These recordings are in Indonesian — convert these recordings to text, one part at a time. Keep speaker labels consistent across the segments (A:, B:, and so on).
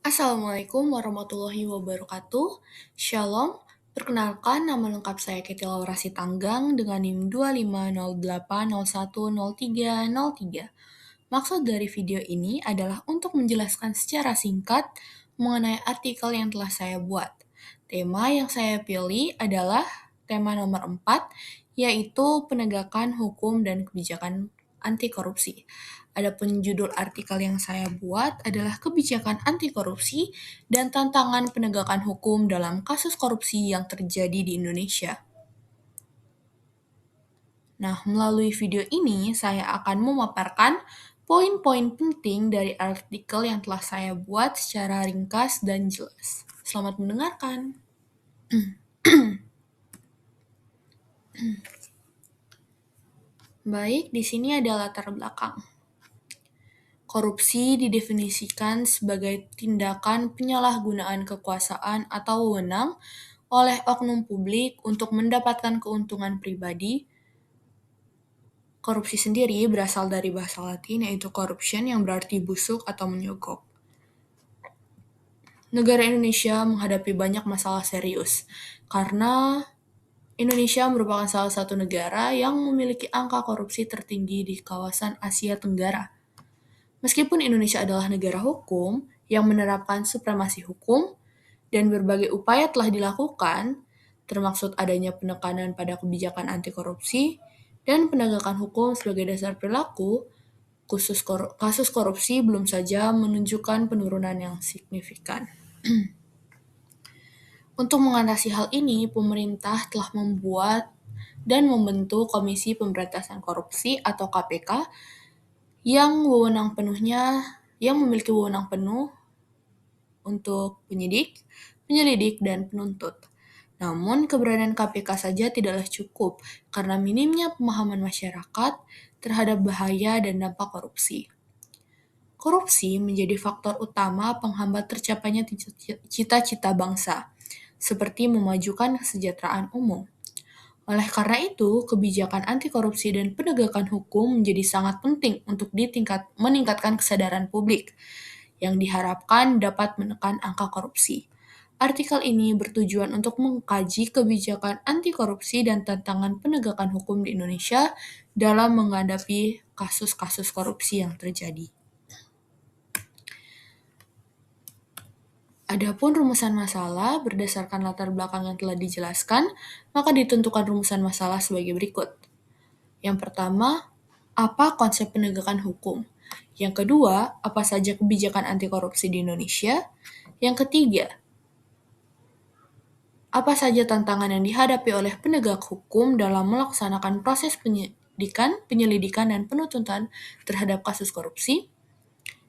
A: Assalamualaikum warahmatullahi wabarakatuh. Shalom. Perkenalkan, nama lengkap saya Keti Laura Sitanggang dengan NIM 2508010303. Maksud dari video ini adalah untuk menjelaskan secara singkat mengenai artikel yang telah saya buat. Tema yang saya pilih adalah tema nomor 4, yaitu penegakan hukum dan kebijakan anti korupsi. Adapun judul artikel yang saya buat adalah kebijakan anti korupsi dan tantangan penegakan hukum dalam kasus korupsi yang terjadi di Indonesia. Nah, melalui video ini saya akan memaparkan poin-poin penting dari artikel yang telah saya buat secara ringkas dan jelas. Selamat mendengarkan. Baik, di sini ada latar belakang. Korupsi didefinisikan sebagai tindakan penyalahgunaan kekuasaan atau wewenang oleh oknum publik untuk mendapatkan keuntungan pribadi. Korupsi sendiri berasal dari bahasa Latin yaitu corruption yang berarti busuk atau menyogok. Negara Indonesia menghadapi banyak masalah serius karena Indonesia merupakan salah satu negara yang memiliki angka korupsi tertinggi di kawasan Asia Tenggara. Meskipun Indonesia adalah negara hukum yang menerapkan supremasi hukum dan berbagai upaya telah dilakukan, termasuk adanya penekanan pada kebijakan anti korupsi dan penegakan hukum sebagai dasar perilaku, kasus korupsi belum saja menunjukkan penurunan yang signifikan. Untuk mengatasi hal ini, pemerintah telah membuat dan membentuk Komisi Pemberantasan Korupsi atau KPK yang memiliki wewenang penuh untuk penyidik, penyelidik, dan penuntut. Namun, keberadaan KPK saja tidaklah cukup karena minimnya pemahaman masyarakat terhadap bahaya dan dampak korupsi. Korupsi menjadi faktor utama penghambat tercapainya cita-cita bangsa, seperti memajukan kesejahteraan umum. Oleh karena itu, kebijakan anti korupsi dan penegakan hukum menjadi sangat penting untuk meningkatkan kesadaran publik, yang diharapkan dapat menekan angka korupsi. Artikel ini bertujuan untuk mengkaji kebijakan anti korupsi dan tantangan penegakan hukum di Indonesia dalam menghadapi kasus-kasus korupsi yang terjadi. Adapun rumusan masalah berdasarkan latar belakang yang telah dijelaskan, maka ditentukan rumusan masalah sebagai berikut. Yang pertama, apa konsep penegakan hukum? Yang kedua, apa saja kebijakan anti korupsi di Indonesia? Yang ketiga, apa saja tantangan yang dihadapi oleh penegak hukum dalam melaksanakan proses penyelidikan, dan penuntutan terhadap kasus korupsi?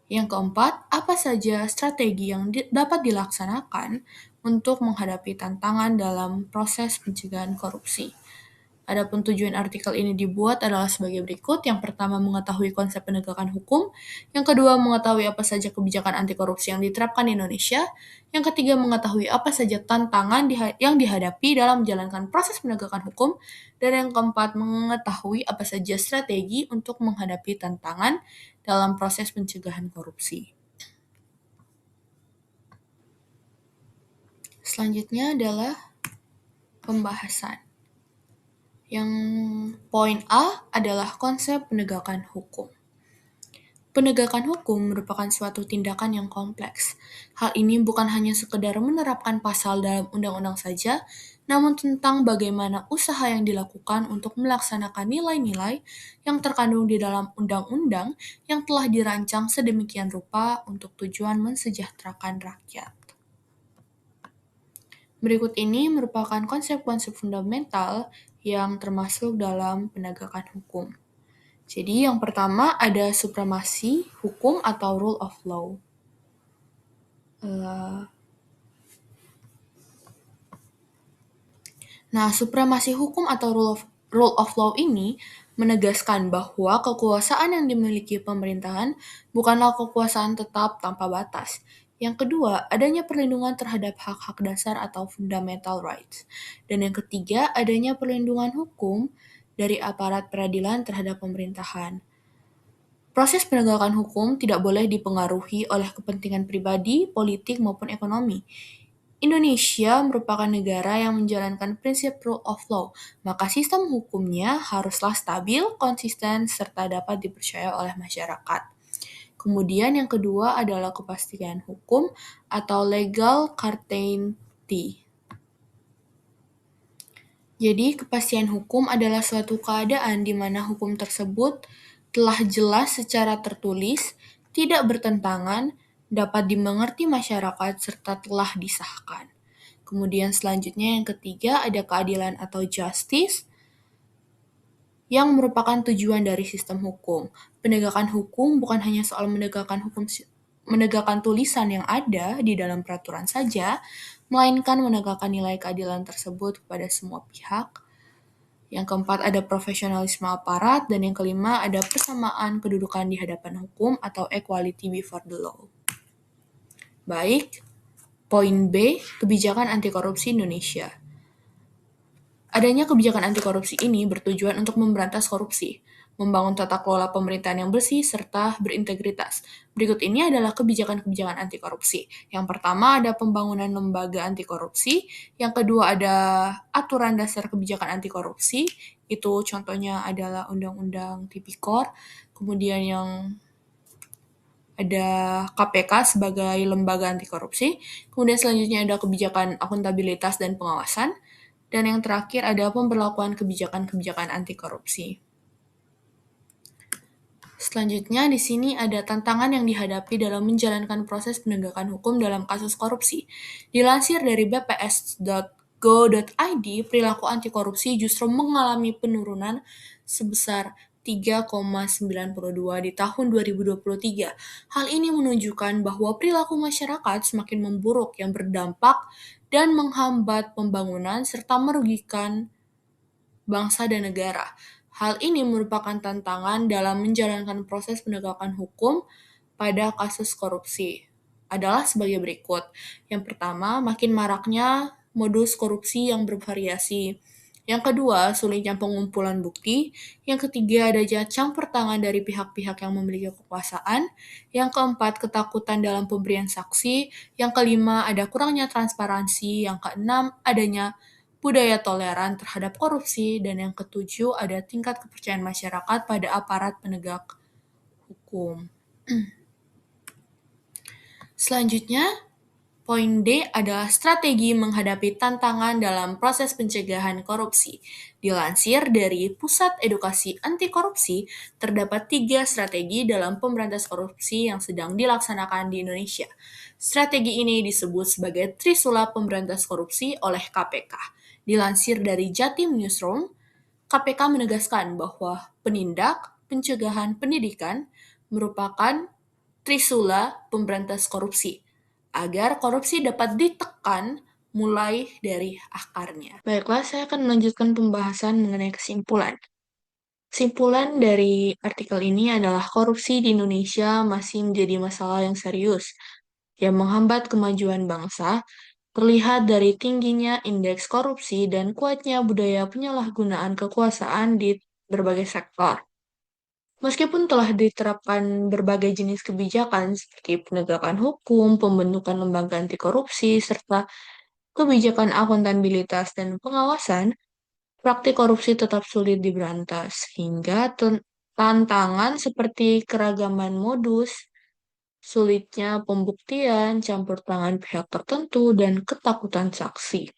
A: Yang keempat, apa saja strategi yang dapat dilaksanakan untuk menghadapi tantangan dalam proses pencegahan korupsi? Adapun tujuan artikel ini dibuat adalah sebagai berikut. Yang pertama, mengetahui konsep penegakan hukum. Yang kedua, mengetahui apa saja kebijakan anti korupsi yang diterapkan di Indonesia. Yang ketiga, mengetahui apa saja tantangan yang dihadapi dalam menjalankan proses penegakan hukum. Dan yang keempat, mengetahui apa saja strategi untuk menghadapi tantangan dalam proses pencegahan korupsi. Selanjutnya adalah pembahasan. Yang poin A adalah konsep penegakan hukum. Penegakan hukum merupakan suatu tindakan yang kompleks. Hal ini bukan hanya sekedar menerapkan pasal dalam undang-undang saja, namun tentang bagaimana usaha yang dilakukan untuk melaksanakan nilai-nilai yang terkandung di dalam undang-undang yang telah dirancang sedemikian rupa untuk tujuan mensejahterakan rakyat. Berikut ini merupakan konsep-konsep fundamental yang termasuk dalam penegakan hukum. Jadi yang pertama ada supremasi hukum atau rule of law. Supremasi hukum atau rule of law ini menegaskan bahwa kekuasaan yang dimiliki pemerintahan bukanlah kekuasaan tetap tanpa batas. Yang kedua, adanya perlindungan terhadap hak-hak dasar atau fundamental rights. Dan yang ketiga, adanya perlindungan hukum dari aparat peradilan terhadap pemerintahan. Proses penegakan hukum tidak boleh dipengaruhi oleh kepentingan pribadi, politik, maupun ekonomi. Indonesia merupakan negara yang menjalankan prinsip rule of law, maka sistem hukumnya haruslah stabil, konsisten, serta dapat dipercaya oleh masyarakat. Kemudian yang kedua adalah kepastian hukum atau legal certainty. Jadi, kepastian hukum adalah suatu keadaan di mana hukum tersebut telah jelas secara tertulis, tidak bertentangan, dapat dimengerti masyarakat, serta telah disahkan. Kemudian selanjutnya yang ketiga ada keadilan atau justice, yang merupakan tujuan dari sistem hukum. Penegakan hukum bukan hanya soal menegakkan tulisan yang ada di dalam peraturan saja, melainkan menegakkan nilai keadilan tersebut kepada semua pihak. Yang keempat ada profesionalisme aparat, dan yang kelima ada persamaan kedudukan di hadapan hukum atau equality before the law. Baik, poin B, kebijakan anti korupsi Indonesia. Adanya kebijakan anti korupsi ini bertujuan untuk memberantas korupsi, membangun tata kelola pemerintahan yang bersih, serta berintegritas. Berikut ini adalah kebijakan-kebijakan anti korupsi. Yang pertama ada pembangunan lembaga anti korupsi, yang kedua ada aturan dasar kebijakan anti korupsi, itu contohnya adalah Undang-Undang Tipikor, kemudian yang ada KPK sebagai lembaga anti korupsi, kemudian selanjutnya ada kebijakan akuntabilitas dan pengawasan, dan yang terakhir ada pemberlakuan kebijakan-kebijakan anti korupsi. Selanjutnya di sini ada tantangan yang dihadapi dalam menjalankan proses penegakan hukum dalam kasus korupsi. Dilansir dari bps.go.id, perilaku anti korupsi justru mengalami penurunan sebesar 3,92 di tahun 2023. Hal ini menunjukkan bahwa perilaku masyarakat semakin memburuk yang berdampak dan menghambat pembangunan serta merugikan bangsa dan negara. Hal ini merupakan tantangan dalam menjalankan proses penegakan hukum pada kasus korupsi. Adalah sebagai berikut. Yang pertama, makin maraknya modus korupsi yang bervariasi. Yang kedua, sulitnya pengumpulan bukti. Yang ketiga, ada campur tangan dari pihak-pihak yang memiliki kekuasaan. Yang keempat, ketakutan dalam pemberian saksi. Yang kelima, ada kurangnya transparansi. Yang keenam, adanya budaya toleran terhadap korupsi. Dan yang ketujuh, ada tingkat kepercayaan masyarakat pada aparat penegak hukum. Selanjutnya, poin D adalah strategi menghadapi tantangan dalam proses pencegahan korupsi. Dilansir dari Pusat Edukasi Anti Korupsi, terdapat 3 strategi dalam pemberantas korupsi yang sedang dilaksanakan di Indonesia. Strategi ini disebut sebagai Trisula Pemberantas Korupsi oleh KPK. Dilansir dari Jatim Newsroom, KPK menegaskan bahwa penindak, pencegahan, pendidikan merupakan Trisula Pemberantas Korupsi, agar korupsi dapat ditekan mulai dari akarnya. Baiklah, saya akan melanjutkan pembahasan mengenai kesimpulan. Kesimpulan dari artikel ini adalah korupsi di Indonesia masih menjadi masalah yang serius, yang menghambat kemajuan bangsa, terlihat dari tingginya indeks korupsi dan kuatnya budaya penyalahgunaan kekuasaan di berbagai sektor. Meskipun telah diterapkan berbagai jenis kebijakan seperti penegakan hukum, pembentukan lembaga anti korupsi, serta kebijakan akuntabilitas dan pengawasan, praktik korupsi tetap sulit diberantas, hingga tantangan seperti keragaman modus, sulitnya pembuktian, campur tangan pihak tertentu, dan ketakutan saksi.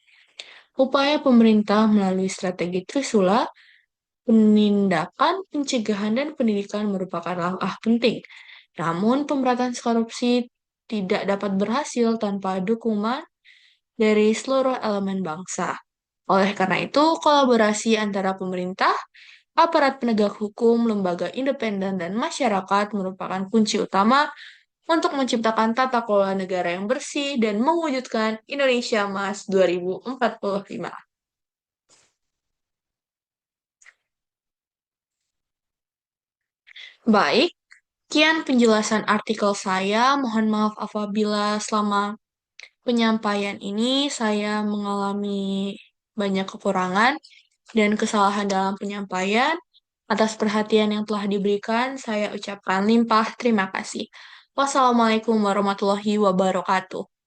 A: Upaya pemerintah melalui strategi Trisula, penindakan, pencegahan, dan pendidikan merupakan langkah penting. Namun, pemberantasan korupsi tidak dapat berhasil tanpa dukungan dari seluruh elemen bangsa. Oleh karena itu, kolaborasi antara pemerintah, aparat penegak hukum, lembaga independen, dan masyarakat merupakan kunci utama untuk menciptakan tata kelola negara yang bersih dan mewujudkan Indonesia Emas 2045. Baik, sekian penjelasan artikel saya. Mohon maaf apabila selama penyampaian ini saya mengalami banyak kekurangan dan kesalahan dalam penyampaian. Atas perhatian yang telah diberikan, saya ucapkan limpah terima kasih. Wassalamualaikum warahmatullahi wabarakatuh.